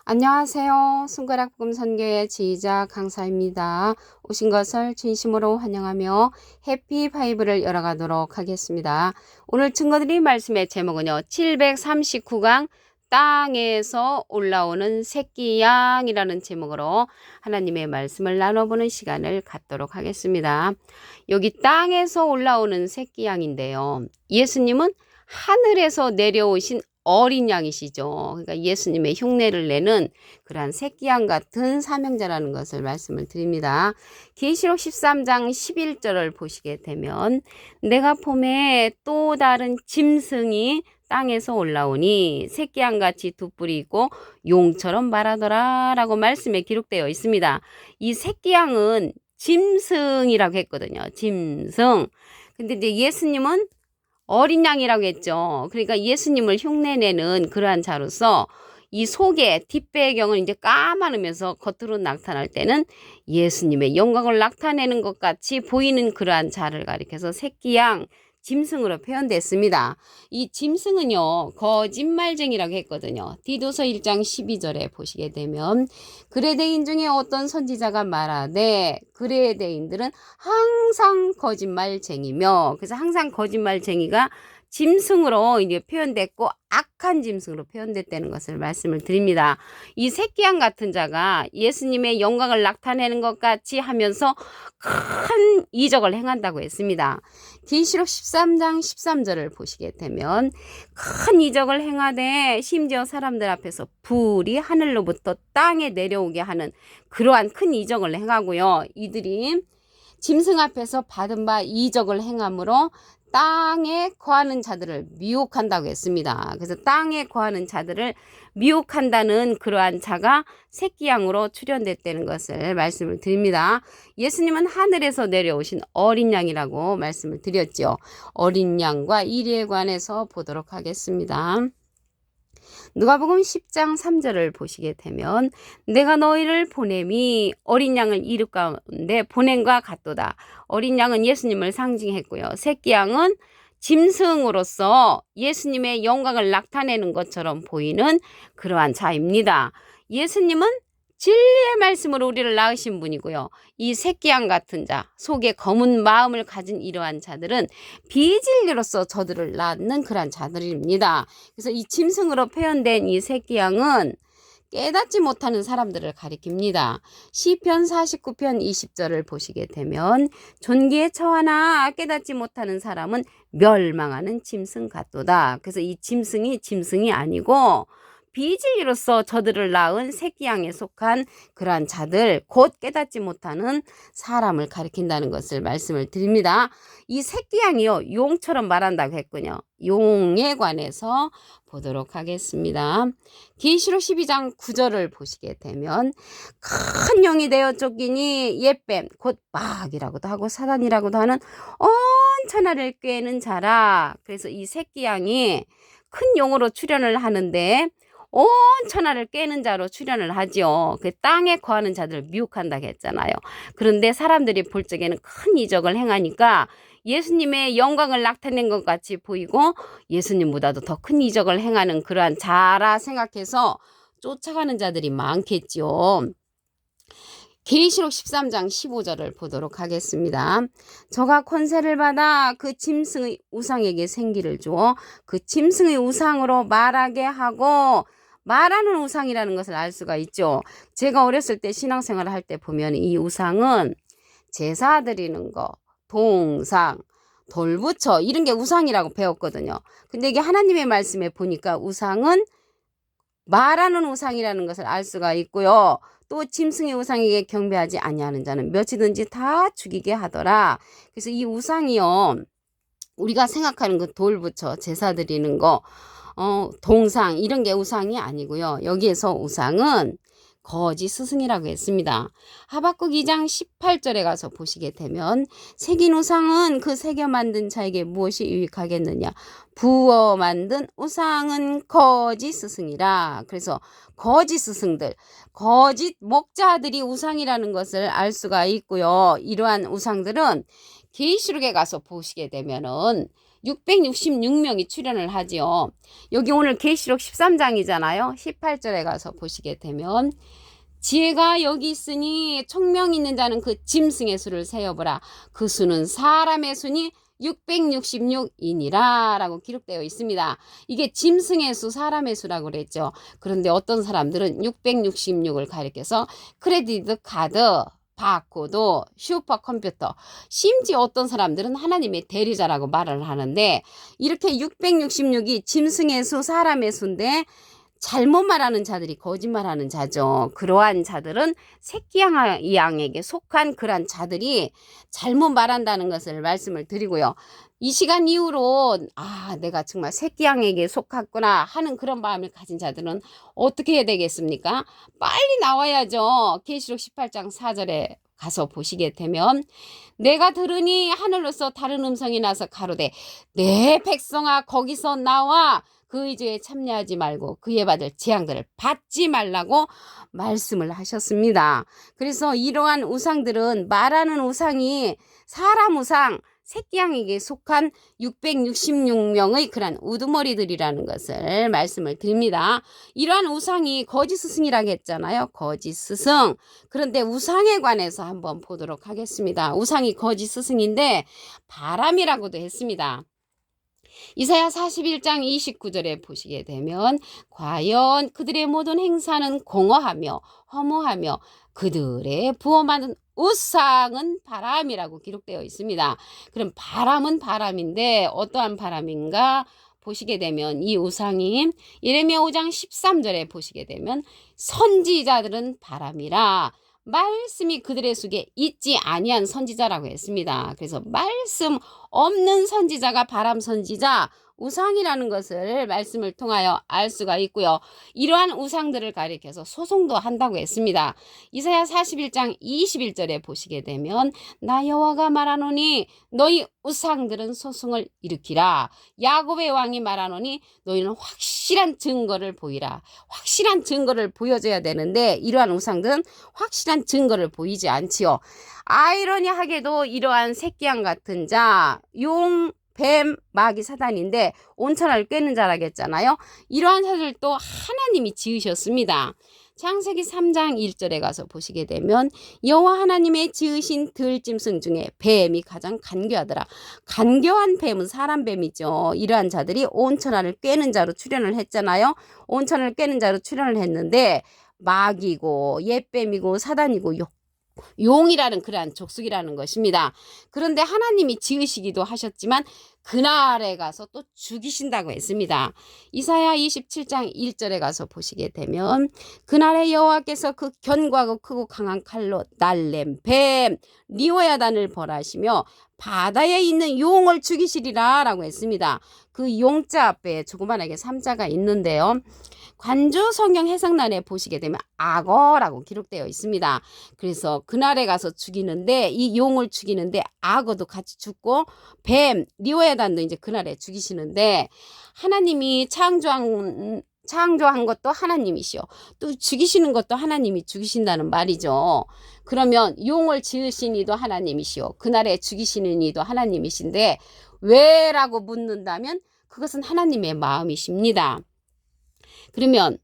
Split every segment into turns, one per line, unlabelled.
안녕하세요. 손가락 복음 선교의 지휘자 강사입니다. 오신 것을 진심으로 환영하며 해피 바이블을 열어가도록 하겠습니다. 오늘 증거드릴 말씀의 제목은요. 739강 땅에서 올라오는 새끼 양이라는 제목으로 하나님의 말씀을 나눠보는 시간을 갖도록 하겠습니다. 여기 땅에서 올라오는 새끼 양인데요. 예수님은 하늘에서 내려오신 어린 양이시죠. 그러니까 예수님의 흉내를 내는 그러한 새끼양 같은 사명자라는 것을 말씀을 드립니다. 계시록 13장 11절을 보시게 되면 내가 봄에 또 다른 짐승이 땅에서 올라오니 새끼양같이 두 뿔이 있고 용처럼 말하더라 라고 말씀에 기록되어 있습니다. 이 새끼양은 짐승이라고 했거든요. 짐승. 근데 이제 예수님은 어린 양이라고 했죠. 그러니까 예수님을 흉내내는 그러한 자로서 이 속에 뒷배경을 이제 까마르면서 겉으로 나타날 때는 예수님의 영광을 나타내는 것 같이 보이는 그러한 자를 가리켜서 새끼양, 짐승으로 표현됐습니다. 이 짐승은요, 거짓말쟁이라고 했거든요. 디도서 1장 12절에 보시게 되면 그레데인 중에 어떤 선지자가 말하되 그레데인들은 항상 거짓말쟁이며, 그래서 항상 거짓말쟁이가 짐승으로 이제 표현됐고 악한 짐승으로 표현됐다는 것을 말씀을 드립니다. 이 새끼양 같은 자가 예수님의 영광을 나타내는 것 같이 하면서 큰 이적을 행한다고 했습니다. 계시록 13장 13절을 보시게 되면 큰 이적을 행하되 심지어 사람들 앞에서 불이 하늘로부터 땅에 내려오게 하는 그러한 큰 이적을 행하고요. 이들이 짐승 앞에서 받은 바 이적을 행함으로 땅에 거하는 자들을 미혹한다고 했습니다. 그래서 땅에 거하는 자들을 미혹한다는 그러한 자가 새끼양으로 출현됐다는 것을 말씀을 드립니다. 예수님은 하늘에서 내려오신 어린 양이라고 말씀을 드렸죠. 어린 양과 이리에 관해서 보도록 하겠습니다. 누가복음 10장 3절을 보시게 되면 내가 너희를 보냄이 어린 양을 이룩 가운데 보냄과 같도다. 어린 양은 예수님을 상징했고요. 새끼 양은 짐승으로서 예수님의 영광을 나타내는 것처럼 보이는 그러한 자입니다. 예수님은 진리의 말씀으로 우리를 낳으신 분이고요. 이 새끼양 같은 자, 속에 검은 마음을 가진 이러한 자들은 비진리로서 저들을 낳는 그러한 자들입니다. 그래서 이 짐승으로 표현된 이 새끼양은 깨닫지 못하는 사람들을 가리킵니다. 시편 49편 20절을 보시게 되면 존귀에 처하나 깨닫지 못하는 사람은 멸망하는 짐승 같도다. 그래서 이 짐승이 아니고 비진리로서 저들을 낳은 새끼양에 속한 그러한 자들, 곧 깨닫지 못하는 사람을 가리킨다는 것을 말씀을 드립니다. 이 새끼양이요, 용처럼 말한다고 했군요. 용에 관해서 보도록 하겠습니다. 계시록 12장 9절을 보시게 되면 큰 용이 되어 쫓기니 옛뱀, 곧 마귀라고도 하고 사단이라고도 하는 온 천하를 꿰는 자라. 그래서 이 새끼양이 큰 용으로 출현을 하는데 온 천하를 깨는 자로 출현을 하죠. 그 땅에 거하는 자들을 미혹한다고 했잖아요. 그런데 사람들이 볼 적에는 큰 이적을 행하니까 예수님의 영광을 나타낸 것 같이 보이고 예수님보다도 더 큰 이적을 행하는 그러한 자라 생각해서 쫓아가는 자들이 많겠죠. 계시록 13장 15절을 보도록 하겠습니다. 저가 권세를 받아 그 짐승의 우상에게 생기를 주어 그 짐승의 우상으로 말하게 하고, 말하는 우상이라는 것을 알 수가 있죠. 제가 어렸을 때 신앙생활을 할 때 보면 이 우상은 제사 드리는 거, 동상, 돌부처 이런 게 우상이라고 배웠거든요. 근데 이게 하나님의 말씀에 보니까 우상은 말하는 우상이라는 것을 알 수가 있고요. 또 짐승의 우상에게 경배하지 아니하는 자는 몇이든지 다 죽이게 하더라. 그래서 이 우상이요, 우리가 생각하는 그 돌부처 제사 드리는 거, 동상 이런 게 우상이 아니고요. 여기에서 우상은 거짓 스승이라고 했습니다. 하박국 2장 18절에 가서 보시게 되면 새긴 우상은 그 새겨 만든 자에게 무엇이 유익하겠느냐. 부어 만든 우상은 거짓 스승이라. 그래서 거짓 스승들, 거짓 목자들이 우상이라는 것을 알 수가 있고요. 이러한 우상들은 계시록에 가서 보시게 되면은 666명이 출연을 하지요. 여기 오늘 계시록 13장이잖아요. 18절에 가서 보시게 되면 지혜가 여기 있으니 총명 있는 자는 그 짐승의 수를 세어보라. 그 수는 사람의 수니 666이니라 라고 기록되어 있습니다. 이게 짐승의 수, 사람의 수라고 그랬죠. 그런데 어떤 사람들은 666을 가리켜서 크레디트 카드, 바코드, 슈퍼컴퓨터, 심지어 어떤 사람들은 하나님의 대리자라고 말을 하는데, 이렇게 666이 짐승의 수, 사람의 수인데 잘못 말하는 자들이 거짓말하는 자죠. 그러한 자들은 새끼 양에게 속한 그러한 자들이 잘못 말한다는 것을 말씀을 드리고요. 이 시간 이후로 내가 정말 새끼 양에게 속았구나 하는 그런 마음을 가진 자들은 어떻게 해야 되겠습니까? 빨리 나와야죠. 계시록 18장 4절에 가서 보시게 되면 내가 들으니 하늘로서 다른 음성이 나서 가로되 내 백성아 거기서 나와 그 의지에 참여하지 말고 그에 받을 재앙들을 받지 말라고 말씀을 하셨습니다. 그래서 이러한 우상들은 말하는 우상이 사람 우상, 새끼양에게 속한 666명의 그런 우두머리들이라는 것을 말씀을 드립니다. 이러한 우상이 거짓 스승이라고 했잖아요. 거짓 스승. 그런데 우상에 관해서 한번 보도록 하겠습니다. 우상이 거짓 스승인데 바람이라고도 했습니다. 이사야 41장 29절에 보시게 되면 과연 그들의 모든 행사는 공허하며 허무하며 그들의 부어만은 우상은 바람이라고 기록되어 있습니다. 그럼 바람은 바람인데 어떠한 바람인가 보시게 되면 이 우상이 예레미야 5장 13절에 보시게 되면 선지자들은 바람이라 말씀이 그들의 속에 있지 아니한 선지자라고 했습니다. 그래서 말씀 없는 선지자가 바람 선지자, 우상이라는 것을 말씀을 통하여 알 수가 있고요. 이러한 우상들을 가리켜서 소송도 한다고 했습니다. 이사야 41장 21절에 보시게 되면 나 여호와가 말하노니 너희 우상들은 소송을 일으키라. 야곱의 왕이 말하노니 너희는 확실한 증거를 보이라. 확실한 증거를 보여줘야 되는데 이러한 우상들은 확실한 증거를 보이지 않지요. 아이러니하게도 이러한 새끼양 같은 자, 용, 뱀, 마귀, 사단인데 온천을 꿰는 자라고 했잖아요. 이러한 자들도 하나님이 지으셨습니다. 창세기 3장 1절에 가서 보시게 되면 여호와 하나님의 지으신 들짐승 중에 뱀이 가장 간교하더라. 간교한 뱀은 사람 뱀이죠. 이러한 자들이 온천을 꿰는 자로 출현을 했잖아요. 온천을 꿰는 자로 출현을 했는데 마귀고 옛뱀이고 사단이고 용이라는 그러한 족속이라는 것입니다. 그런데 하나님이 지으시기도 하셨지만 그날에 가서 또 죽이신다고 했습니다. 이사야 27장 1절에 가서 보시게 되면 그날에 여호와께서 그 견고하고 크고 강한 칼로 날렘 뱀 리오야단을 벌하시며 바다에 있는 용을 죽이시리라 라고 했습니다. 그 용자 앞에 조그만하게 삼자가 있는데요. 관주 성경 해석란에 보시게 되면 악어라고 기록되어 있습니다. 그래서 그날에 가서 죽이는데 이 용을 죽이는데 악어도 같이 죽고 뱀 리오야단도 이제 그날에 죽이시는데 하나님이 창조한 것도 하나님이시오. 또 죽이시는 것도 하나님이 죽이신다는 말이죠. 그러면 용을 지으신 이도 하나님이시오. 그날에 죽이시는 이도 하나님이신데 왜라고 묻는다면 그것은 하나님의 마음이십니다. 그러면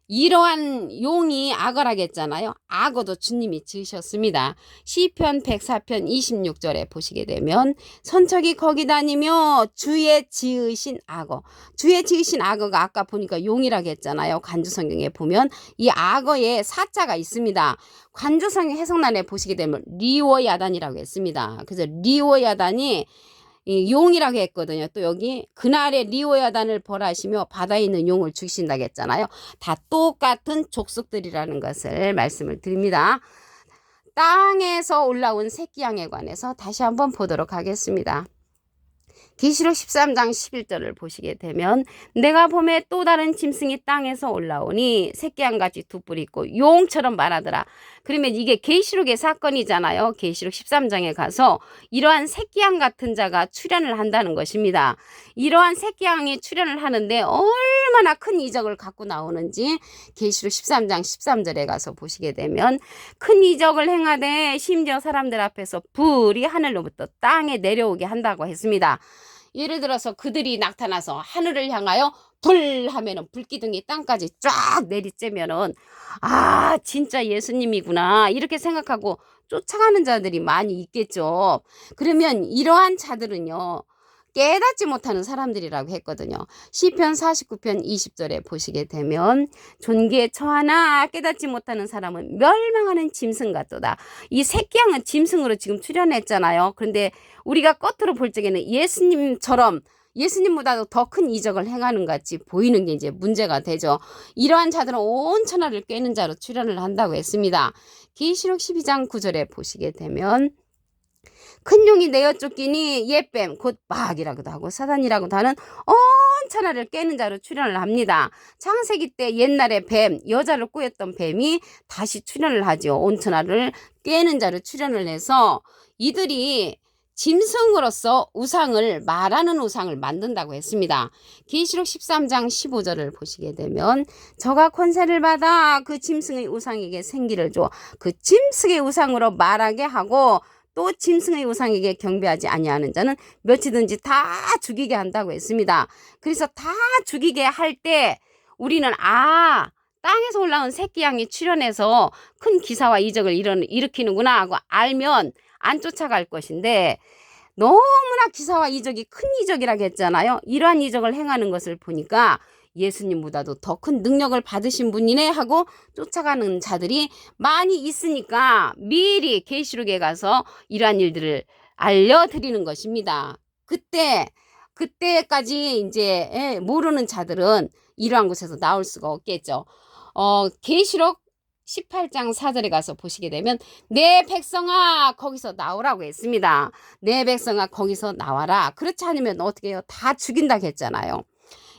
이러한 용이 악어라겠잖아요. 악어도 주님이 지으셨습니다. 시편 104편 26절에 보시게 되면 선척이 거기 다니며 주의 지으신 악어. 주의 지으신 악어가 아까 보니까 용이라고 했잖아요. 관주성경에 보면 이 악어에 사자가 있습니다. 관주성경 해석란에 보시게 되면 리오야단이라고 했습니다. 그래서 리오야단이 용이라고 했거든요. 또 여기 그날에 리오야단을 벌하시며 바다에 있는 용을 죽이신다고 했잖아요. 다 똑같은 족속들이라는 것을 말씀을 드립니다. 땅에서 올라온 새끼양에 관해서 다시 한번 보도록 하겠습니다. 계시록 13장 11절을 보시게 되면 내가 봄에 또 다른 짐승이 땅에서 올라오니 새끼양같이 두 뿔이 있고 용처럼 말하더라. 그러면 이게 계시록의 사건이잖아요. 계시록 13장에 가서 이러한 새끼양 같은 자가 출현을 한다는 것입니다. 이러한 새끼양이 출현을 하는데 얼마나 큰 이적을 갖고 나오는지 계시록 13장 13절에 가서 보시게 되면 큰 이적을 행하되 심지어 사람들 앞에서 불이 하늘로부터 땅에 내려오게 한다고 했습니다. 예를 들어서 그들이 나타나서 하늘을 향하여 불 하면은 불기둥이 땅까지 쫙 내리쬐면은 아 진짜 예수님이구나 이렇게 생각하고 쫓아가는 자들이 많이 있겠죠. 그러면 이러한 자들은요 깨닫지 못하는 사람들이라고 했거든요. 시편 49편 20절에 보시게 되면 존귀에 처하나 깨닫지 못하는 사람은 멸망하는 짐승 같도다. 이 새끼양은 짐승으로 지금 출연했잖아요. 그런데 우리가 겉으로 볼 적에는 예수님처럼 예수님보다도 더 큰 이적을 행하는 것 같이 보이는 게 이제 문제가 되죠. 이러한 자들은 온 천하를 꿰는 자로 출연을 한다고 했습니다. 계시록 12장 9절에 보시게 되면 큰 용이 내어 쫓기니 옛뱀 곧 마귀라고도 하고 사단이라고도 하는 온 천하를 깨는 자로 출연을 합니다. 창세기 때 옛날에 뱀 여자를 꼬였던 뱀이 다시 출연을 하죠. 온 천하를 깨는 자로 출연을 해서 이들이 짐승으로서 우상을 말하는 우상을 만든다고 했습니다. 계시록 13장 15절을 보시게 되면 저가 권세를 받아 그 짐승의 우상에게 생기를 줘 그 짐승의 우상으로 말하게 하고 또 짐승의 우상에게 경배하지 아니하는 자는 몇이든지 다 죽이게 한다고 했습니다. 그래서 다 죽이게 할 때 우리는 땅에서 올라온 새끼양이 출현해서 큰 기사와 이적을 일으키는구나 하고 알면 안 쫓아갈 것인데 너무나 기사와 이적이 큰 이적이라고 했잖아요. 이러한 이적을 행하는 것을 보니까 예수님보다도 더 큰 능력을 받으신 분이네 하고 쫓아가는 자들이 많이 있으니까 미리 계시록에 가서 이러한 일들을 알려드리는 것입니다. 그때까지 이제 모르는 자들은 이러한 곳에서 나올 수가 없겠죠. 계시록 18장 4절에 가서 보시게 되면 내 백성아 거기서 나오라고 했습니다. 내 백성아 거기서 나와라. 그렇지 않으면 어떻게 해요? 다 죽인다고 했잖아요.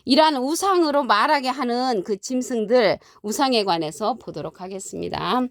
이러한 우상으로 말하게 하는 그 짐승들 우상에 관해서 보도록 하겠습니다.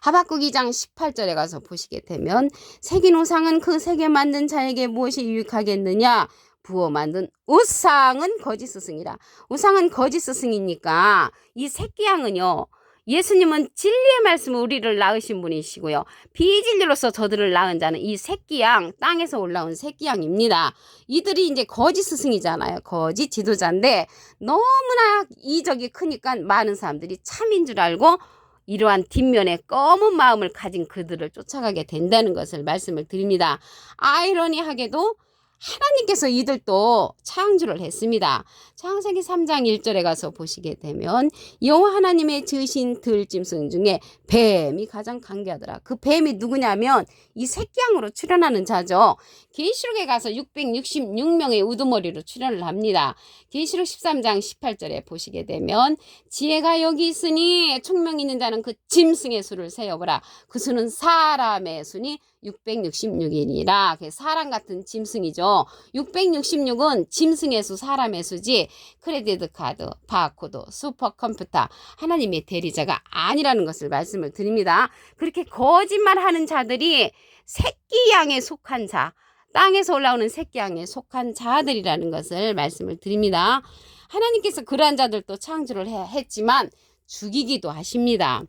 하박국 2장 18절에 가서 보시게 되면 새긴 우상은 그 새겨 만든 자에게 무엇이 유익하겠느냐? 부어 만든 우상은 거짓 스승이라. 우상은 거짓 스승이니까 이 새끼양은요. 예수님은 진리의 말씀을 우리를 낳으신 분이시고요. 비진리로서 저들을 낳은 자는 이 새끼양, 땅에서 올라온 새끼양입니다. 이들이 이제 거짓 스승이잖아요. 거짓 지도자인데 너무나 이적이 크니까 많은 사람들이 참인 줄 알고 이러한 뒷면에 검은 마음을 가진 그들을 쫓아가게 된다는 것을 말씀을 드립니다. 아이러니하게도 하나님께서 이들도 창조를 했습니다. 창세기 3장 1절에 가서 보시게 되면 여호와 하나님의 지으신 들짐승 중에 뱀이 가장 강귀하더라. 그 뱀이 누구냐면 이 새끼양으로 출현하는 자죠. 계시록에 가서 666명의 우두머리로 출현을 합니다. 계시록 13장 18절에 보시게 되면 지혜가 여기 있으니 총명 있는 자는 그 짐승의 수를 세어보라. 그 수는 사람의 수니 666이니라. 사람 같은 짐승이죠. 666은 짐승의 수, 사람의 수지 크레디트 카드, 바코드, 슈퍼컴퓨터 하나님의 대리자가 아니라는 것을 말씀을 드립니다. 그렇게 거짓말하는 자들이 새끼양에 속한 자, 땅에서 올라오는 새끼양에 속한 자들이라는 것을 말씀을 드립니다. 하나님께서 그러한 자들도 창조를 했지만 죽이기도 하십니다.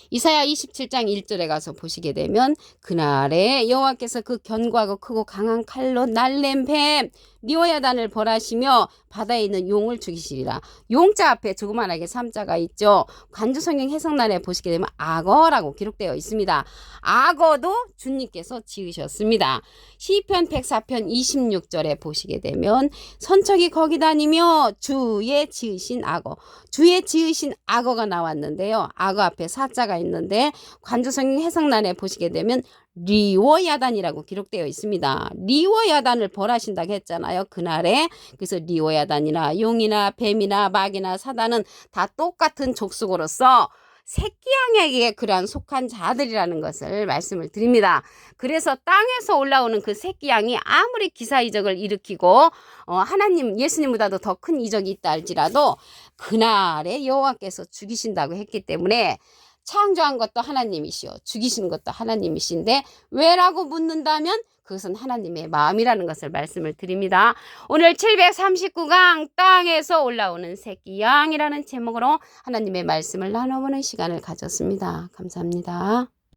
이사야 27장 1절에 가서 보시게 되면 그날에 여호와께서 그 견고하고 크고 강한 칼로 날랜 뱀 리오야단을 벌하시며 바다에 있는 용을 죽이시리라. 용자 앞에 조그만하게 3자가 있죠. 관주성경 해석란에 보시게 되면 악어라고 기록되어 있습니다. 악어도 주님께서 지으셨습니다. 시편 104편 26절에 보시게 되면 선척이 거기 다니며 주의 지으신 악어가 나왔는데요. 악어 앞에 4자가 있는데 관주성경 해석란에 보시게 되면 리오야단이라고 기록되어 있습니다. 리오야단을 벌하신다고 했잖아요. 그날에. 그래서 리오야단이나 용이나 뱀이나 마귀나 사단은 다 똑같은 족속으로서 새끼양에게 그러한 속한 자들이라는 것을 말씀을 드립니다. 그래서 땅에서 올라오는 그 새끼양이 아무리 기사 이적을 일으키고 하나님 예수님보다도 더 큰 이적이 있다 할지라도 그날에 여호와께서 죽이신다고 했기 때문에 창조한 것도 하나님이시오. 죽이시는 것도 하나님이신데 왜라고 묻는다면 그것은 하나님의 마음이라는 것을 말씀을 드립니다. 오늘 739강 땅에서 올라오는 새끼 양이라는 제목으로 하나님의 말씀을 나눠보는 시간을 가졌습니다. 감사합니다.